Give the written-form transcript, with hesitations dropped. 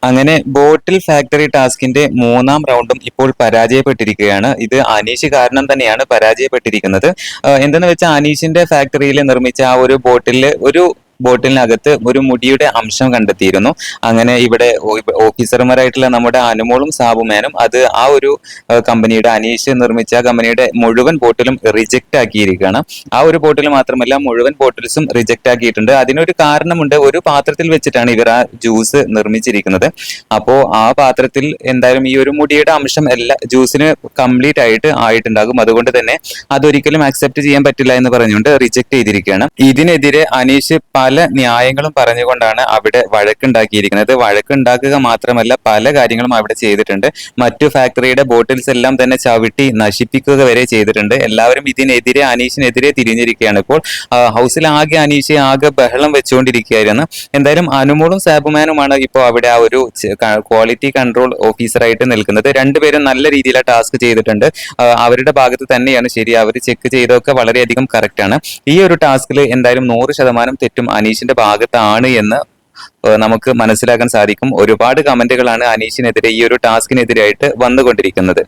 അങ്ങനെ ബോട്ടിൽ ഫാക്ടറി ടാസ്കിന്റെ മൂന്നാം റൗണ്ടും ഇപ്പോൾ പരാജയപ്പെട്ടിരിക്കുകയാണ്. ഇത് അനീഷ് കാരണം തന്നെയാണ് പരാജയപ്പെട്ടിരിക്കുന്നത്. എന്തെന്ന് വെച്ചാൽ അനീഷിന്റെ ഫാക്ടറിയിൽ നിർമ്മിച്ച ആ ഒരു ബോട്ടിലിനകത്ത് ഒരു മുടിയുടെ അംശം കണ്ടെത്തിയിരുന്നു. അങ്ങനെ ഇവിടെ ഓഫീസർമാരായിട്ടുള്ള നമ്മുടെ അനുമോളും സാബുമാനും അത് ആ ഒരു കമ്പനിയുടെ അനീഷ് നിർമ്മിച്ച കമ്പനിയുടെ മുഴുവൻ ബോട്ടിലും റിജക്ട് ആക്കിയിരിക്കുകയാണ്. ആ ഒരു ബോട്ടിൽ മാത്രമല്ല മുഴുവൻ ബോട്ടിൽസും റിജക്ട് ആക്കിയിട്ടുണ്ട്. അതിനൊരു കാരണമുണ്ട്. ഒരു പാത്രത്തിൽ വെച്ചിട്ടാണ് ഇവർ ആ ജ്യൂസ് നിർമ്മിച്ചിരിക്കുന്നത്. അപ്പോ ആ പാത്രത്തിൽ എന്തായാലും ഈ ഒരു മുടിയുടെ അംശം എല്ലാ ജ്യൂസിന് കംപ്ലീറ്റ് ആയിട്ടുണ്ടാകും. അതുകൊണ്ട് തന്നെ അതൊരിക്കലും അക്സെപ്റ്റ് ചെയ്യാൻ പറ്റില്ല എന്ന് പറഞ്ഞുകൊണ്ട് റിജക്ട് ചെയ്തിരിക്കുകയാണ്. ഇതിനെതിരെ അനീഷ് പല ന്യായങ്ങളും പറഞ്ഞുകൊണ്ടാണ് അവിടെ വഴക്കുണ്ടാക്കിയിരിക്കുന്നത്. വഴക്കുണ്ടാക്കുക മാത്രമല്ല പല കാര്യങ്ങളും അവിടെ ചെയ്തിട്ടുണ്ട്. മറ്റു ഫാക്ടറിയുടെ ബോട്ടിൽസ് എല്ലാം തന്നെ ചവിട്ടി നശിപ്പിക്കുക വരെ ചെയ്തിട്ടുണ്ട്. എല്ലാവരും ഇതിനെതിരെ അനീഷിനെതിരെ തിരിഞ്ഞിരിക്കുകയാണ്. ഇപ്പോൾ ഹൗസിൽ അനീഷ് ആകെ ബഹളം വെച്ചുകൊണ്ടിരിക്കുകയായിരുന്നു. എന്തായാലും അനുമോളും സാബുമാനുമാണ് ഇപ്പോൾ അവിടെ ആ ഒരു ക്വാളിറ്റി കൺട്രോൾ ഓഫീസറായിട്ട് നിൽക്കുന്നത്. രണ്ടുപേരും നല്ല രീതിയിൽ ടാസ്ക് ചെയ്തിട്ടുണ്ട്. അവരുടെ ഭാഗത്ത് തന്നെയാണ് ശരി. അവർ ചെക്ക് ചെയ്തൊക്കെ വളരെയധികം കറക്റ്റ് ആണ്. ഈ ഒരു ടാസ്കിൽ എന്തായാലും 100% തെറ്റും അനീഷിന്റെ ഭാഗത്താണ് എന്ന് നമുക്ക് മനസ്സിലാക്കാൻ സാധിക്കും. ഒരുപാട് കമന്റുകളാണ് അനീഷിനെതിരെ ഈ ഒരു ടാസ്കിനെതിരായിട്ട് വന്നുകൊണ്ടിരിക്കുന്നത്.